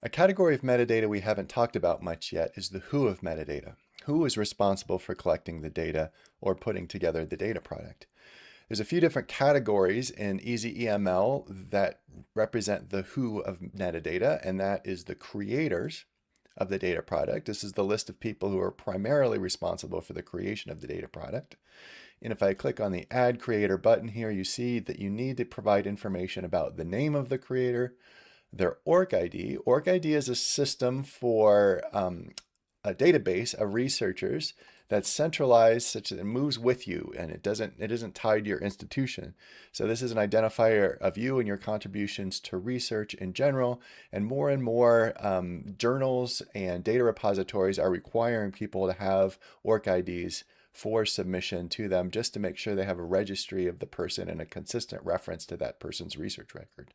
A category of metadata we haven't talked about much yet is the who of metadata. Who is responsible for collecting the data or putting together the data product? There's a few different categories in EasyEML that represent the who of metadata, and that is the creators of the data product. This is the list of people who are primarily responsible for the creation of the data product. And if I click on the Add Creator button here, you see that you need to provide information about the name of the creator, their org ID. Org ID is a system for a database of researchers that's centralized such that it moves with you and it isn't tied to your institution. So this is an identifier of you and your contributions to research in general, and more journals and data repositories are requiring people to have org IDs for submission to them, just to make sure they have a registry of the person and a consistent reference to that person's research record.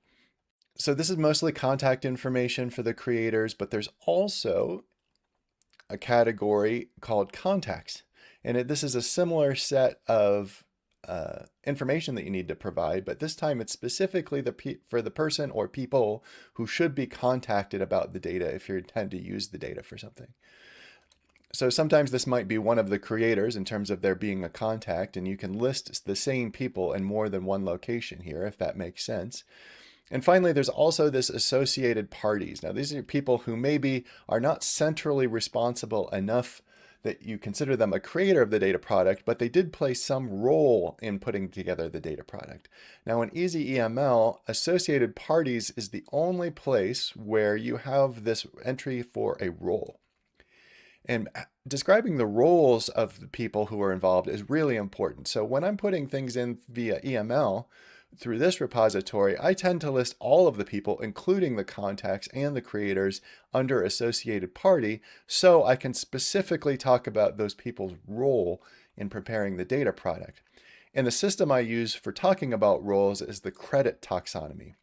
So this is mostly contact information for the creators, but there's also a category called contacts. And this is a similar set of information that you need to provide, but this time it's specifically for the person or people who should be contacted about the data if you intend to use the data for something. So sometimes this might be one of the creators in terms of there being a contact, and you can list the same people in more than one location here, if that makes sense. And finally, there's also this associated parties. Now, these are people who maybe are not centrally responsible enough that you consider them a creator of the data product, but they did play some role in putting together the data product. Now, in EasyEML, associated parties is the only place where you have this entry for a role. And describing the roles of the people who are involved is really important. So when I'm putting things in via EML, through this repository, I tend to list all of the people, including the contacts and the creators, under associated party, so I can specifically talk about those people's role in preparing the data product. And the system I use for talking about roles is the credit taxonomy.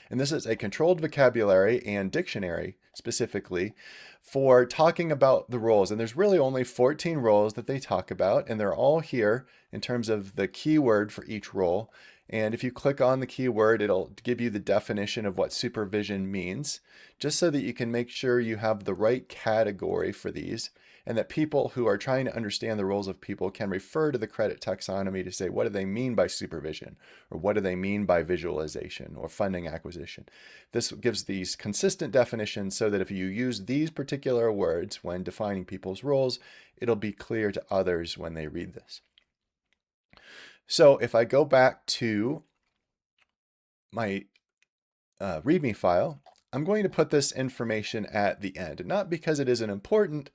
And this is a controlled vocabulary and dictionary specifically for talking about the roles. And there's really only 14 roles that they talk about, and they're all here in terms of the keyword for each role. And if you click on the keyword, it'll give you the definition of what supervision means, just so that you can make sure you have the right category for these, and that people who are trying to understand the roles of people can refer to the credit taxonomy to say, what do they mean by supervision? Or what do they mean by visualization or funding acquisition? This gives these consistent definitions so that if you use these particular words when defining people's roles, it'll be clear to others when they read this. So if I go back to my README file, I'm going to put this information at the end, not because it isn't important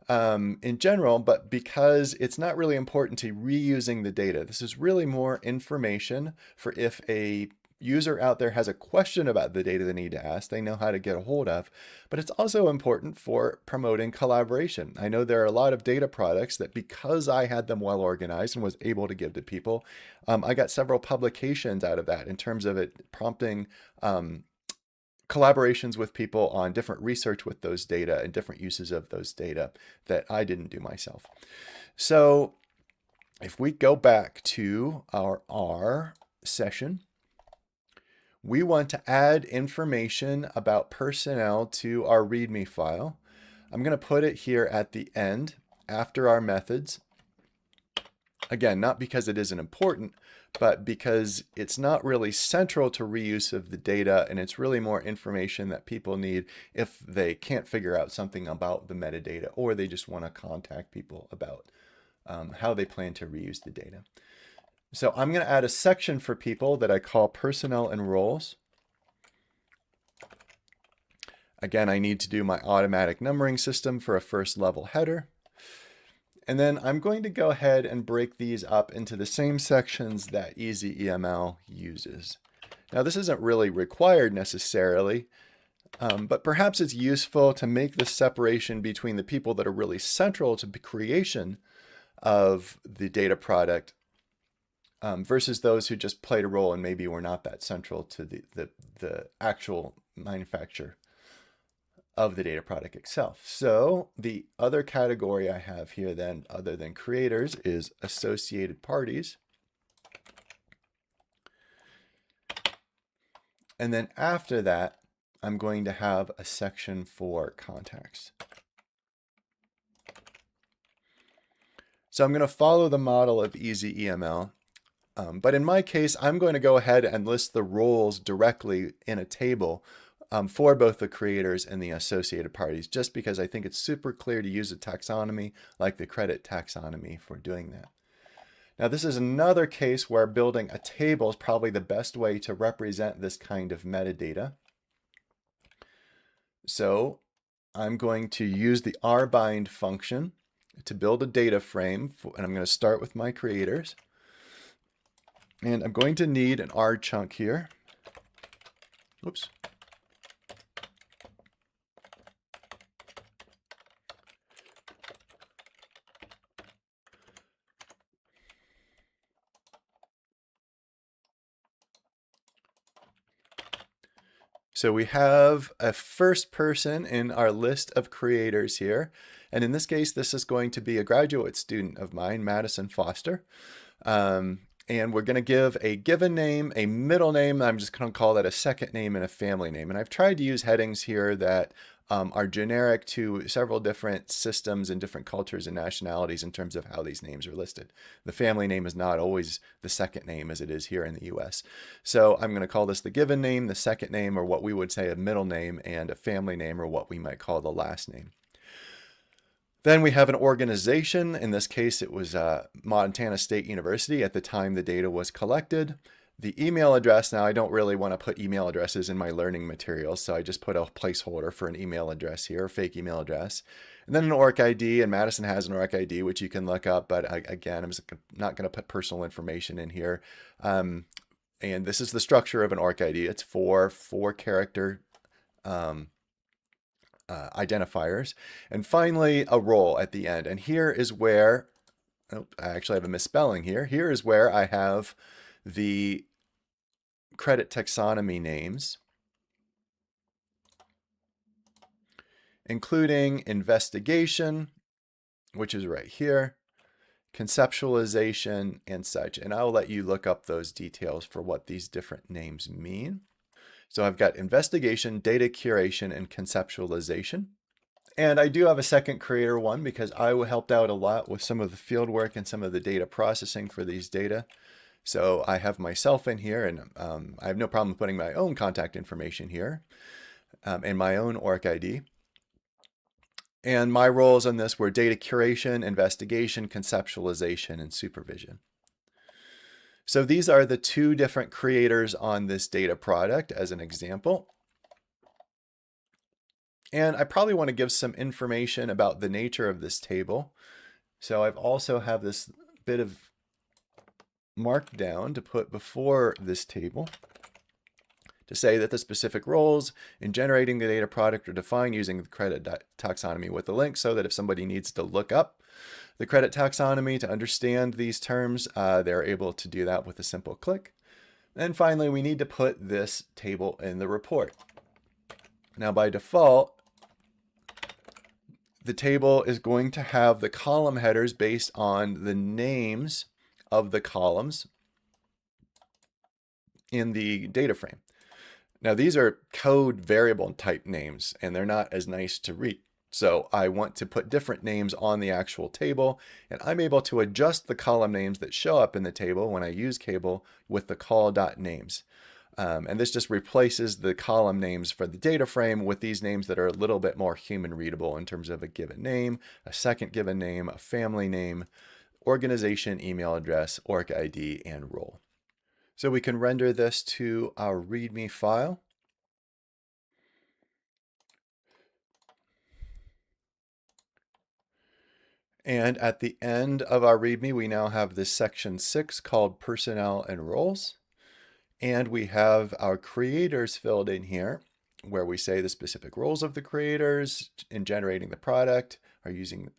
in general, but because it's not really important to reusing the data. This is really more information for if a user out there has a question about the data they need to ask, they know how to get a hold of. But it's also important for promoting collaboration. I know there are a lot of data products that, because I had them well organized and was able to give to people, I got several publications out of that in terms of it prompting collaborations with people on different research with those data and different uses of those data that I didn't do myself. So if we go back to our R session, we want to add information about personnel to our README file. I'm going to put it here at the end after our methods. Again, not because it isn't important, but because it's not really central to reuse of the data, and it's really more information that people need if they can't figure out something about the metadata, or they just want to contact people about how they plan to reuse the data. So I'm going to add a section for people that I call personnel and roles. Again, I need to do my automatic numbering system for a first level header. And then I'm going to go ahead and break these up into the same sections that EasyEML uses. Now, this isn't really required necessarily, but perhaps it's useful to make the separation between the people that are really central to the creation of the data product versus those who just played a role and maybe were not that central to the actual manufacture of the data product itself. So the other category I have here then, other than creators, is associated parties. And then after that, I'm going to have a section for contacts. So I'm going to follow the model of easy EML. But in my case, I'm going to go ahead and list the roles directly in a table for both the creators and the associated parties, just because I think it's super clear to use a taxonomy like the credit taxonomy for doing that. Now, this is another case where building a table is probably the best way to represent this kind of metadata. So I'm going to use the rbind function to build a data frame, and I'm going to start with my creators. And I'm going to need an R chunk here. Oops. So we have a first person in our list of creators here. And in this case, this is going to be a graduate student of mine, Madison Foster. And we're going to give a given name, a middle name. I'm just going to call that a second name and a family name. And I've tried to use headings here that are generic to several different systems and different cultures and nationalities in terms of how these names are listed. The family name is not always the second name as it is here in the US. So I'm going to call this the given name, the second name, or what we would say a middle name, and a family name, or what we might call the last name. Then we have an organization. In this case, it was Montana State University at the time the data was collected. The email address, now I don't really want to put email addresses in my learning materials, so I just put a placeholder for an email address here, a fake email address. And then an org ID, and Madison has an org ID, which you can look up, but again, I'm not going to put personal information in here. And this is the structure of an org ID. It's four-character identifiers. And finally, a role at the end. And here is where, I actually have a misspelling here. Here is where I have the credit taxonomy names, including investigation, which is right here, conceptualization, and such. And I'll let you look up those details for what these different names mean. So I've got investigation, data curation, and conceptualization. And I do have a second creator one because I helped out a lot with some of the field work and some of the data processing for these data. So I have myself in here, and I have no problem putting my own contact information here and my own org ID. And my roles on this were data curation, investigation, conceptualization, and supervision. So these are the two different creators on this data product as an example. And I probably want to give some information about the nature of this table. So I've also have this bit of markdown to put before this table to say that the specific roles in generating the data product are defined using the credit taxonomy with the link, so that if somebody needs to look up the credit taxonomy to understand these terms, they're able to do that with a simple click. And finally, we need to put this table in the report. Now, by default, the table is going to have the column headers based on the names of the columns in the data frame. Now, these are code variable type names, and they're not as nice to read. So I want to put different names on the actual table, and I'm able to adjust the column names that show up in the table when I use cable with the call.names. And this just replaces the column names for the data frame with these names that are a little bit more human readable in terms of a given name, a second given name, a family name, organization, email address, org ID, and role. So we can render this to our README file. And at the end of our README, we now have this section 6 called Personnel and Roles. And we have our creators filled in here, where we say the specific roles of the creators in generating the product are using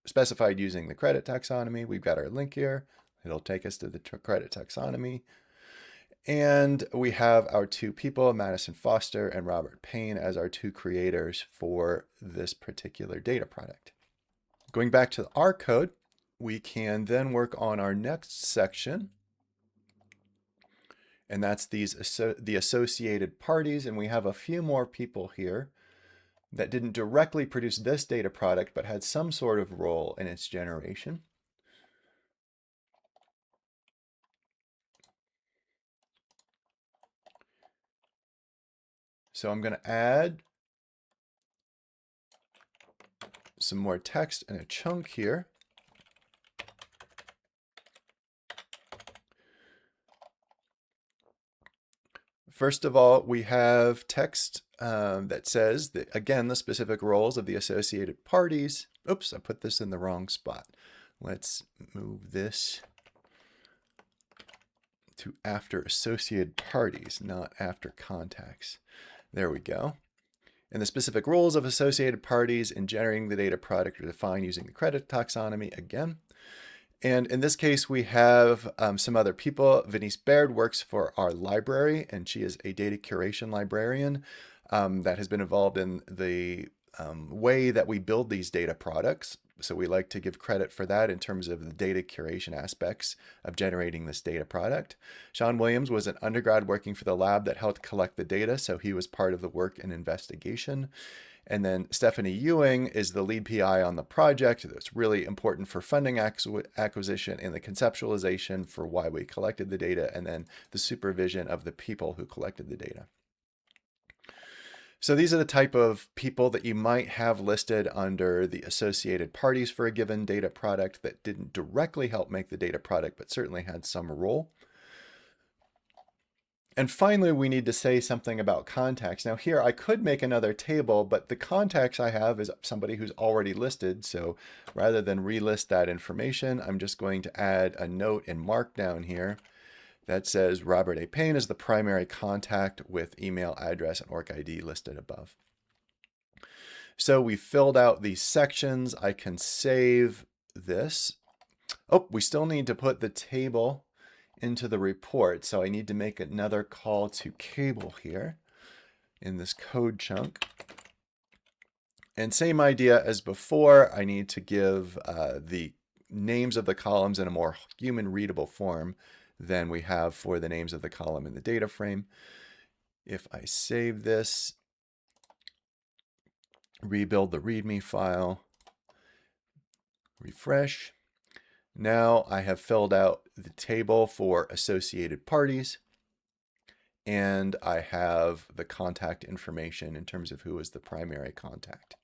specified using the credit taxonomy. We've got our link here. It'll take us to the credit taxonomy. And we have our two people, Madison Foster and Robert Payne, as our two creators for this particular data product. Going back to our code, we can then work on our next section. And that's the associated parties. And we have a few more people here that didn't directly produce this data product, but had some sort of role in its generation. So I'm going to add some more text and a chunk here. First of all, we have text that says that, again, the specific roles of the associated parties. Oops, I put this in the wrong spot. Let's move this to after associated parties, not after contacts. There we go. And the specific roles of associated parties in generating the data product are defined using the credit taxonomy again. And in this case, we have some other people. Venice Baird works for our library, and she is a data curation librarian that has been involved in the way that we build these data products. So we like to give credit for that in terms of the data curation aspects of generating this data product. Sean Williams was an undergrad working for the lab that helped collect the data, so he was part of the work and investigation. And then Stephanie Ewing is the lead PI on the project. That's really important for funding acquisition and the conceptualization for why we collected the data, and then the supervision of the people who collected the data. So these are the type of people that you might have listed under the associated parties for a given data product that didn't directly help make the data product, but certainly had some role. And finally, we need to say something about contacts. Now here, I could make another table, but the contacts I have is somebody who's already listed. So rather than relist that information, I'm just going to add a note in Markdown here that says Robert A. Payne is the primary contact with email address and org ID listed above. So we filled out these sections. I can save this. Oh, we still need to put the table into the report. So I need to make another call to cable here in this code chunk. And same idea as before, I need to give the names of the columns in a more human readable form than we have for the names of the column in the data frame. If I save this, rebuild the README file, refresh. Now I have filled out the table for associated parties, and I have the contact information in terms of who is the primary contact.